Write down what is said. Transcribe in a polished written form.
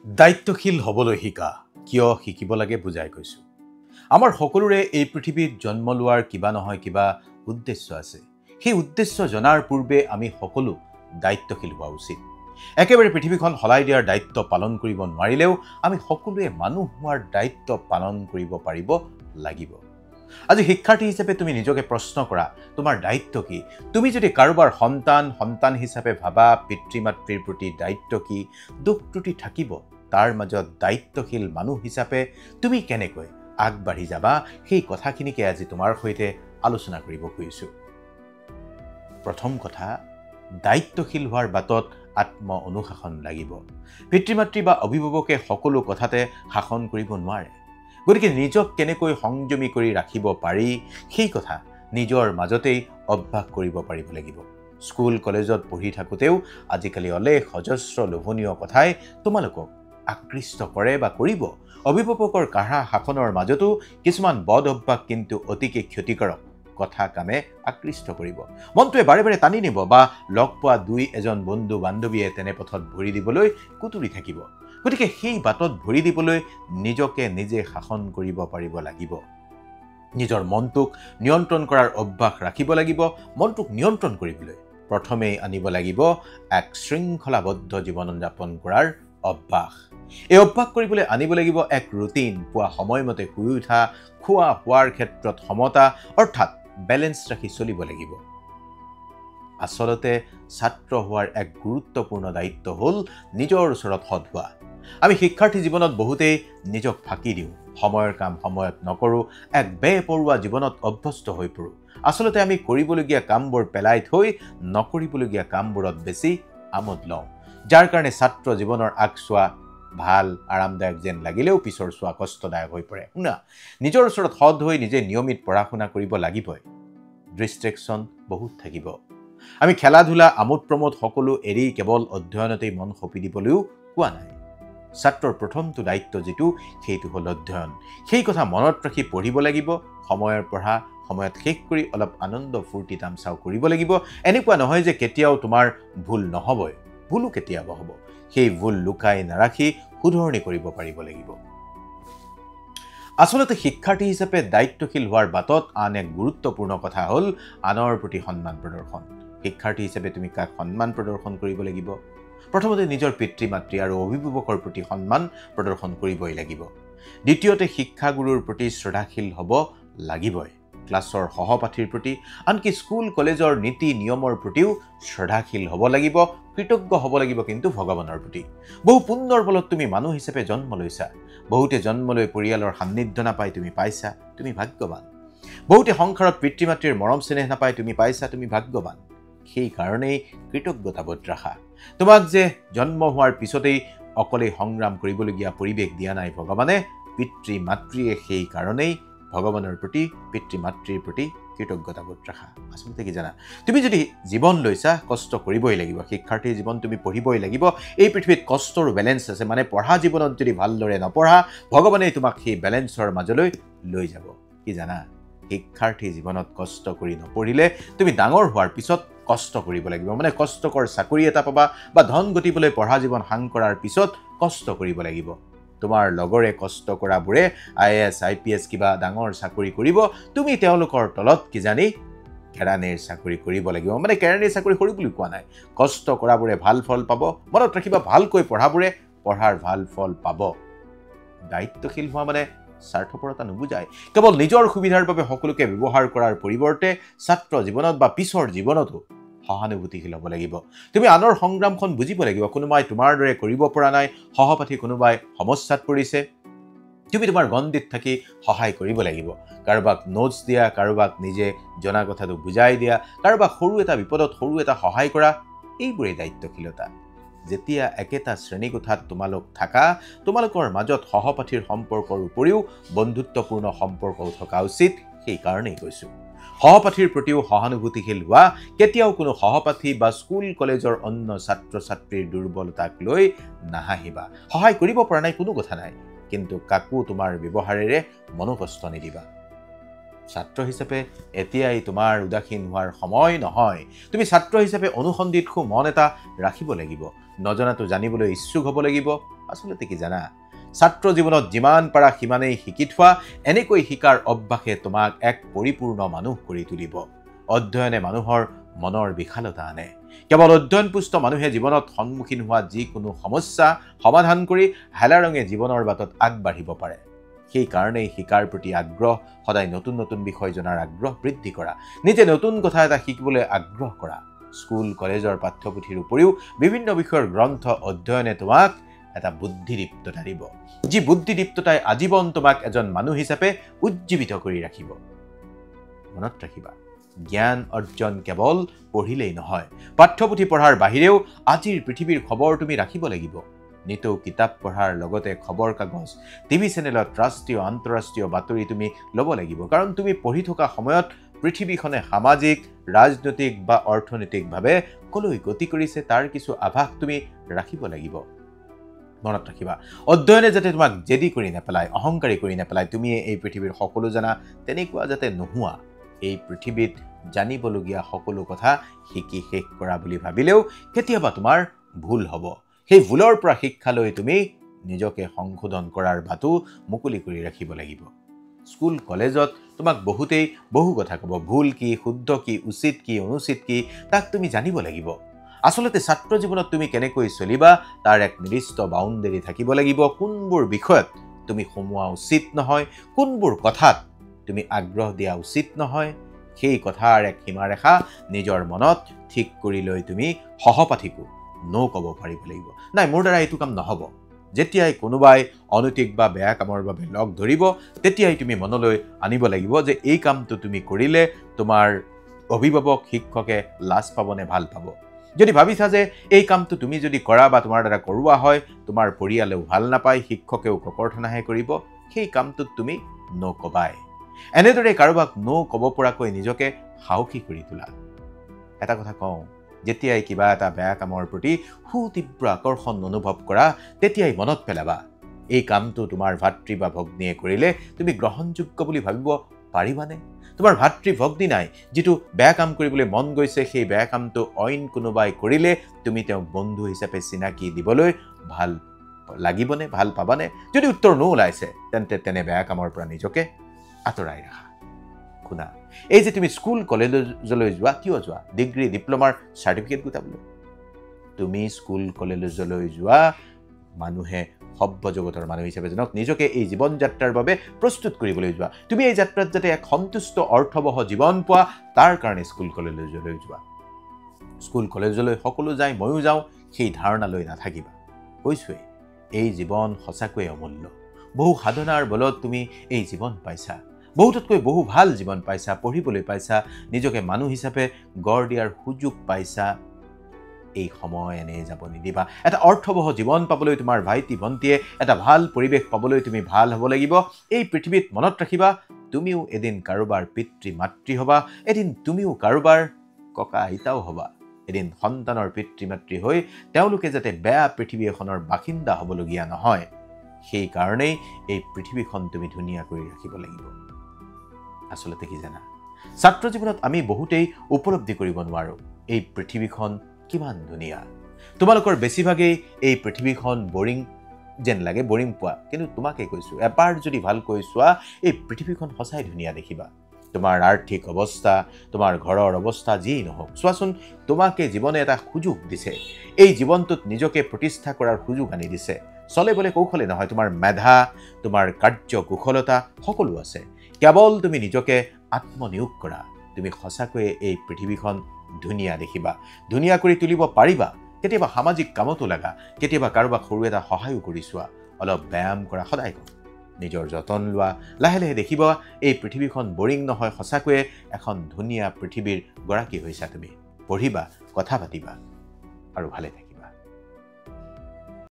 দায়িত্বশীল হ'বলৈ শিকা কিয় শিকিব লাগে বুজাই কৈছো। আমাৰ সকলোৰে এই পৃথিৱীত জন্ম লোৱাৰ কিবা নহয় কিবা উদ্দেশ্য আছে। সেই উদ্দেশ্য জনাৰ পূৰ্বে আমি সকলো দায়িত্বশীল হোৱা উচিত। একেবাৰে পৃথিৱীখন সলাই দিয়াৰ দায়িত্ব পালন কৰিব নোৱাৰিলেও আমি সকলোৱে মানুহ হোৱাৰ দায়িত্ব পালন কৰিব পাৰিব লাগিব। আজি শিক্ষাৰ্থী হিচাপে তুমি নিজকে প্ৰশ্ন কৰা, তোমাৰ দায়িত্ব কি? তুমি যদি কাৰোবাৰ সন্তান হিচাপে ভাবা, পিতৃ মাতৃৰ প্ৰতি দায়িত্ব কি? দুখ ত্ৰুটি থাকিব, তাৰ মাজত দায়িত্বশীল মানুহ হিচাপে তুমি কেনেকৈ আগবাঢ়ি যাবা, সেই কথাখিনিকে আজি তোমাৰ সৈতে আলোচনা কৰিব খুজিছোঁ। প্ৰথম কথা, দায়িত্বশীল হোৱাৰ বাটত আত্ম অনুশাসন লাগিব। পিতৃ মাতৃ বা অভিভাৱকে সকলো কথাতে শাসন কৰিব নোৱাৰে। গতিকে নিজক কেনেকৈ সংযমী কৰি ৰাখিব পাৰি সেই কথা নিজৰ মাজতেই অভ্যাস কৰিব পাৰিব লাগিব। স্কুল কলেজত পঢ়ি থাকোঁতেও আজিকালি অলেখ অজস্ৰ লোভনীয় কথাই তোমালোকক আকৃষ্ট কৰে বা কৰিব। অভিভাৱকৰ কাঢ়া শাসনৰ মাজতো কিছুমান বদ অভ্যাস কিন্তু অতিকে ক্ষতিকাৰক কথা কামে আকৃষ্ট কৰিব। মনটোৱে বাৰে বাৰে টানি নিব বা লগ পোৱা দুই এজন বন্ধু বান্ধৱীয়ে তেনে পথত ভৰি দিবলৈ কুতুৰি থাকিব। গতিকে সেই বাটত ভৰি দিবলৈ নিজকে নিজে শাসন কৰিব পাৰিব লাগিব। নিজৰ মনটোক নিয়ন্ত্ৰণ কৰাৰ অভ্যাস ৰাখিব লাগিব। মনটোক নিয়ন্ত্ৰণ কৰিবলৈ প্ৰথমেই আনিব লাগিব এক শৃংখলাবদ্ধ জীৱন যাপন কৰাৰ অভ্যাস। এই অভ্যাস কৰিবলৈ আনিব লাগিব এক ৰুটিন, পুৱা সময়মতে শুই উঠা, খোৱা শোৱাৰ ক্ষেত্ৰত সমতা অৰ্থাৎ বেলেঞ্চ ৰাখি চলিব লাগিব। আচলতে ছাত্ৰ হোৱাৰ এক গুৰুত্বপূৰ্ণ দায়িত্ব হ'ল নিজৰ ওচৰত সৎ হোৱা। আমি শিক্ষাৰ্থী জীৱনত বহুতেই নিজক ফাঁকি দিওঁ, সময়ৰ কাম সময়ত নকৰোঁ, এক বেপৰুৱা জীৱনত অভ্যস্ত হৈ পৰোঁ। আচলতে আমি কৰিবলগীয়া কামবোৰ পেলাই থৈ নকৰিবলগীয়া কামবোৰত বেছি আমোদ লওঁ, যাৰ কাৰণে ছাত্ৰ জীৱনৰ আগচোৱা ভাল আৰামদায়ক যেন লাগিলেও পিছৰ চোৱা কষ্টদায়ক হৈ পৰে। শুনা, নিজৰ ওচৰত সৎ হৈ নিজে নিয়মিত পঢ়া শুনা কৰিব লাগিবই। ডিষ্ট্ৰেকশ্যন বহুত থাকিব। আমি খেলা ধূলা আমোদ প্ৰমোদ সকলো এৰি কেৱল অধ্যয়নতেই মন সঁপি দিবলৈও কোৱা নাই। ছাত্ৰৰ প্ৰথমটো দায়িত্ব যিটো, সেইটো হ'ল অধ্যয়ন। সেই কথা মনত ৰাখি পঢ়িব লাগিব। সময়ৰ পঢ়া সময়ত শেষ কৰি অলপ আনন্দ ফূৰ্তি তামচাও কৰিব লাগিব। এনেকুৱা নহয় যে কেতিয়াও তোমাৰ ভুল নহ'বই, ভুলো কেতিয়াবা হ'ব। সেই ভুল লুকাই নাৰাখি শুধৰণি কৰিব পাৰিব লাগিব। আচলতে শিক্ষাৰ্থী হিচাপে দায়িত্বশীল হোৱাৰ বাটত আন এক গুৰুত্বপূৰ্ণ কথা হ'ল আনৰ প্ৰতি সন্মান প্ৰদৰ্শন। শিক্ষাৰ্থী হিচাপে তুমি কাক সন্মান প্ৰদৰ্শন কৰিব লাগিব? প্ৰথমতে নিজৰ পিতৃ মাতৃ আৰু অভিভাৱকৰ প্ৰতি সন্মান প্ৰদৰ্শন কৰিবই লাগিব। দ্বিতীয়তে শিক্ষাগুৰুৰ প্ৰতি শ্ৰদ্ধাশীল হ'ব লাগিবই। ক্লাছৰ সহপাঠীৰ প্ৰতি, আনকি স্কুল কলেজৰ নীতি নিয়মৰ প্ৰতিও শ্ৰদ্ধাশীল হ'ব লাগিব। কৃতজ্ঞ হ'ব লাগিব কিন্তু ভগৱানৰ প্ৰতি। বহু পুণ্যৰ বলত তুমি মানুহ হিচাপে জন্ম লৈছা। বহুতে জন্ম লৈ পৰিয়ালৰ সান্নিধ্য নাপায়, তুমি পাইছা, তুমি ভাগ্যৱান। বহুতে সংসাৰত পিতৃ মাতৃৰ মৰম চেনেহ নাপায়, তুমি পাইছা, তুমি ভাগ্যৱান। সেই কাৰণেই কৃতজ্ঞতাবোধ ৰাখা। তোমাক যে জন্ম হোৱাৰ পিছতেই অকলেই সংগ্ৰাম কৰিবলগীয়া পৰিৱেশ দিয়া নাই ভগৱানে, পিতৃ মাতৃয়ে সেই কাৰণেই ভগৱানৰ প্ৰতি পিতৃ মাতৃৰ প্ৰতি কৃতজ্ঞতাবোধ ৰাখা। আচলতে কি জানা, তুমি যদি জীৱন লৈছা কষ্ট কৰিবই লাগিব। শিক্ষাৰ্থীৰ জীৱন তুমি পঢ়িবই লাগিব। এই পৃথিৱীত কষ্টৰো বেলেঞ্চ আছে, মানে পঢ়া জীৱনত যদি ভালদৰে নপঢ়া, ভগৱানে তোমাক সেই বেলেঞ্চৰ মাজলৈ লৈ যাব। কি জানা, শিক্ষাৰ্থী জীৱনত কষ্ট কৰি নপঢ়িলে তুমি ডাঙৰ হোৱাৰ পিছত কষ্ট কৰিব লাগিব। মানে কষ্টকৰ চাকৰি এটা পাবা বা ধন ঘটিবলৈ পঢ়া জীৱন সাং কৰাৰ পিছত কষ্ট কৰিব লাগিব। তোমাৰ লগৰে কষ্ট কৰাবোৰে IAS IPS কিবা ডাঙৰ চাকৰি কৰিব, তুমি তেওঁলোকৰ তলত কিজানি কেৰাণীৰ চাকৰি কৰিব লাগিব। মানে কেৰাণীৰ চাকৰি সৰু বুলি কোৱা নাই, কষ্ট কৰাবোৰে ভাল ফল পাব। মনত ৰাখিবা, ভালকৈ পঢ়াবোৰে পঢ়াৰ ভাল ফল পাব। দায়িত্বশীল হোৱা মানে স্বাৰ্থপৰতা নুবুজায়। কেৱল নিজৰ সুবিধাৰ বাবে সকলোকে ব্যৱহাৰ কৰাৰ পৰিৱৰ্তে ছাত্ৰ জীৱনত বা পিছৰ জীৱনতো সহানুভূতিশীল হ'ব লাগিব। তুমি আনৰ সংগ্ৰামখন বুজিব লাগিব। কোনোবাই তোমাৰ দৰে কৰিব পৰা নাই, সহপাঠী কোনোবাই সমস্যাত পৰিছে, তুমি তোমাৰ গণ্ডিত থাকি সহায় কৰিব লাগিব। কাৰোবাক নোটছ দিয়া, কাৰোবাক নিজে জনা কথাটো বুজাই দিয়া, কাৰোবাক সৰু এটা বিপদত সৰু এটা সহায় কৰা, এইবোৰেই দায়িত্বশীলতা। যেতিয়া একেটা শ্ৰেণীকোঠাত তোমালোক থাকা, তোমালোকৰ মাজত সহপাঠীৰ সম্পৰ্কৰ উপৰিও বন্ধুত্বপূৰ্ণ সম্পৰ্কও থকা উচিত। সেই কাৰণেই কৈছোঁ, সহপাঠীৰ প্ৰতিও সহানুভূতিশীল হোৱা। কেতিয়াও কোনো সহপাঠী বা স্কুল কলেজৰ অন্য ছাত্ৰ ছাত্ৰীৰ দুৰ্বলতাক লৈ নাহাঁহিবা। সহায় কৰিব পৰা নাই কোনো কথা নাই, কিন্তু কাকো তোমাৰ ব্যৱহাৰেৰে মনোকষ্ট নিদিবা। ছাত্ৰ হিচাপে এতিয়াই তোমাৰ উদাসীন হোৱাৰ সময় নহয়। তুমি ছাত্ৰ হিচাপে অনুসন্ধিৎসু মন এটা ৰাখিব লাগিব। নজনাটো জানিবলৈ ইচ্ছুক হ'ব লাগিব। আচলতে কি জানা, ছাত্ৰ জীৱনত যিমান পাৰা সিমানেই শিকি থোৱা, এনেকৈ শিকাৰ অভ্যাসে তোমাক এক পৰিপূৰ্ণ মানুহ কৰি তুলিব। অধ্যয়নে মানুহৰ মনৰ বিশালতা আনে। কেৱল অধ্যয়নপুষ্ট মানুহে জীৱনত সন্মুখীন হোৱা যিকোনো সমস্যা সমাধান কৰি হেলাৰঙে জীৱনৰ বাটত আগবাঢ়িব পাৰে। সেইকাৰণেই শিকাৰ প্ৰতি আগ্ৰহ, সদায় নতুন নতুন বিষয় জনাৰ আগ্ৰহ বৃদ্ধি কৰা, নিজে নতুন কথা এটা শিকিবলৈ আগ্ৰহ কৰা। স্কুল কলেজৰ পাঠ্যপুথিৰ উপৰিও বিভিন্ন বিষয়ৰ গ্ৰন্থ অধ্যয়নে তোমাক এটা বুদ্ধিদীপ্ততা দিব, যি বুদ্ধিদীপ্ততাই আজীৱন তোমাক এজন মানুহ হিচাপে উজ্জীৱিত কৰি ৰাখিব। মনত ৰাখিবা, জ্ঞান অৰ্জন কেৱল পঢ়িলেই নহয়, পাঠ্যপুথি পঢ়াৰ বাহিৰেও আজিৰ পৃথিৱীৰ খবৰ তুমি ৰাখিব লাগিব। নিতৌ কিতাপ পঢ়াৰ লগতে খবৰ কাগজ, টিভি চেনেলত ৰাষ্ট্ৰীয় আন্তঃৰাষ্ট্ৰীয় বাতৰি তুমি ল'ব লাগিব। কাৰণ তুমি পঢ়ি থকা সময়ত পৃথিৱীখনে সামাজিক, ৰাজনৈতিক বা অৰ্থনৈতিকভাৱে কলৈ গতি কৰিছে তাৰ কিছু আভাস তুমি ৰাখিব লাগিব। মনত ৰাখিবা, অধ্যয়নে যাতে তোমাক জেদি কৰি নেপেলায়, অহংকাৰী কৰি নেপেলায়, তুমি এই পৃথিৱীৰ সকলো জানা তেনেকুৱা যাতে নোহোৱা। এই পৃথিৱীত জানিবলগীয়া সকলো কথা শিকি শেষ কৰা বুলি ভাবিলেও কেতিয়াবা তোমাৰ ভুল হ'ব। সেই ভুলৰ পৰা শিক্ষা লৈ তুমি নিজকে সংশোধন কৰাৰ বাটো মুকলি কৰি ৰাখিব লাগিব। স্কুল কলেজত তোমাক বহুতেই বহু কথা ক'ব, ভুল কি, শুদ্ধ কি, উচিত কি, অনুচিত কি, তাক তুমি জানিব লাগিব। আচলতে ছাত্ৰ জীৱনত তুমি কেনেকৈ চলিবা তাৰ এক নিৰ্দিষ্ট বাউণ্ডেৰী থাকিব লাগিব। কোনবোৰ বিষয়ত তুমি সোমোৱা উচিত নহয়, কোনবোৰ কথাত তুমি আগ্ৰহ দিয়া উচিত নহয়, সেই কথাৰ এক সীমাৰেখা নিজৰ মনত ঠিক কৰি লৈ তুমি সহপাঠীকো ক'ব পাৰিব লাগিব, নাই মোৰ দ্বাৰা এইটো কাম নহ'ব। যেতিয়াই কোনোবাই অনৈতিক বা বেয়া কামৰ বাবে লগ ধৰিব, তেতিয়াই তুমি মনলৈ আনিব লাগিব যে এই কামটো তুমি কৰিলে তোমাৰ অভিভাৱক শিক্ষকে লাজ পাবনে ভাল পাব। যদি ভাবিছা যে এই কামটো তুমি যদি কৰা বা তোমাৰ দ্বাৰা কৰোৱা হয়, তোমাৰ পৰিয়ালেও ভাল নাপায়, শিক্ষকেও ককৰ্থনাহে কৰিব, সেই কামটোত তুমি ক'বাই। এনেদৰে কাৰোবাক ক'ব পৰাকৈ নিজকে সাহসী কৰি তোলা। এটা কথা কওঁ, যেতিয়াই কিবা এটা বেয়া কামৰ প্ৰতি সুতীব্ৰ আকৰ্ষণ অনুভৱ কৰা, তেতিয়াই মনত পেলাবা এই কামটো তোমাৰ ভাতৃ বা ভগ্নীয়ে কৰিলে তুমি গ্ৰহণযোগ্য বুলি ভাবিব পাৰিবানে? তোমাৰ ভাতৃ ভগ্নী নাই, যিটো বেয়া কাম কৰিবলৈ মন গৈছে, সেই বেয়া কামটো অইন কোনোবাই কৰিলে তুমি তেওঁক বন্ধু হিচাপে চিনাকি দিবলৈ ভাল লাগিবনে, ভাল পাবানে? যদি উত্তৰ ওলাইছে, তেন্তে তেনে বেয়া কামৰ পৰা নিজকে আঁতৰাই ৰাখা। শুনা, এই যে তুমি স্কুল কলেজলৈ যোৱা, কিয় যোৱা? ডিগ্ৰী, ডিপ্ল'মাৰ চাৰ্টিফিকেট গোটাবলৈ। তুমি স্কুল কলেজলৈ যোৱা মানুহে সভ্য জগতৰ মানুহ হিচাপে জনক নিজকে এই জীৱন যাত্ৰাৰ বাবে প্ৰস্তুত কৰিবলৈ যোৱা। তুমি এই যাত্ৰাত যাতে এক সন্তুষ্ট অৰ্থবহ জীৱন পোৱা, তাৰ কাৰণে স্কুল কলেজলৈ যোৱা। স্কুল কলেজলৈ সকলো যায়, ময়ো যাওঁ, সেই ধাৰণালৈ নাথাকিবা। কৈছোৱেই, এই জীৱন সঁচাকৈয়ে অমূল্য। বহু সাধনাৰ বলত তুমি এই জীৱন পাইছা, বহুততকৈ বহু ভাল জীৱন পাইছা, পঢ়িবলৈ পাইছা, নিজকে মানুহ হিচাপে গঢ় দিয়াৰ সুযোগ পাইছা। এই সময় এনেই যাব নিদিবা। এটা অৰ্থবহ জীৱন পাবলৈ তোমাৰ ভাইটি ভণ্টিয়ে এটা ভাল পৰিৱেশ পাবলৈ তুমি ভাল হ'ব লাগিব। এই পৃথিৱীত মনত ৰাখিবা, তুমিও এদিন কাৰোবাৰ পিতৃ মাতৃ হ'বা, এদিন তুমিও কাৰোবাৰ ককা আইতাও হ'বা। এদিন সন্তানৰ পিতৃ মাতৃ হৈ তেওঁলোকে যাতে বেয়া পৃথিৱী এখনৰ বাসিন্দা হ'বলগীয়া নহয়, সেইকাৰণেই এই পৃথিৱীখন তুমি ধুনীয়া কৰি ৰাখিব লাগিব। আচলতে কি জানা, ছাত্ৰ জীৱনত আমি বহুতেই উপলব্ধি কৰিব নোৱাৰোঁ এই পৃথিৱীখন কিমান ধুনীয়া। তোমালোকৰ বেছিভাগেই এই পৃথিৱীখন বৰিং যেন লাগে, বৰিং পোৱা, কিন্তু তোমাকে কৈছোঁ, এবাৰ যদি ভালকৈ চোৱা, এই পৃথিৱীখন সঁচাই ধুনীয়া দেখিবা। তোমাৰ আৰ্থিক অৱস্থা, তোমাৰ ঘৰৰ অৱস্থা যিয়েই নহওক, চোৱাচোন, তোমাকে জীৱনে এটা সুযোগ দিছে। এই জীৱনটোত নিজকে প্ৰতিষ্ঠা কৰাৰ সুযোগ আনি দিছে। চলে বলে কৌশলে নহয়, তোমাৰ মেধা, তোমাৰ কাৰ্য কুশলতা সকলো আছে। কেৱল তুমি নিজকে আত্মনিয়োগ কৰা, তুমি সঁচাকৈয়ে এই পৃথিৱীখন ধুনীয়া দেখিবা, ধুনীয়া কৰি তুলিব পাৰিবা। কেতিয়াবা সামাজিক কামতো লাগা, কেতিয়াবা কাৰোবাক সৰু এটা সহায়ো কৰি চোৱা, অলপ ব্যায়াম কৰা, সদায় কওঁ নিজৰ যতন লোৱা। লাহে লাহে দেখিবা এই পৃথিৱীখন বৰিং নহয়, সঁচাকৈয়ে এখন ধুনীয়া পৃথিৱীৰ গৰাকী হৈছা তুমি। পঢ়িবা, কথা পাতিবা আৰু ভালে থাকিবা।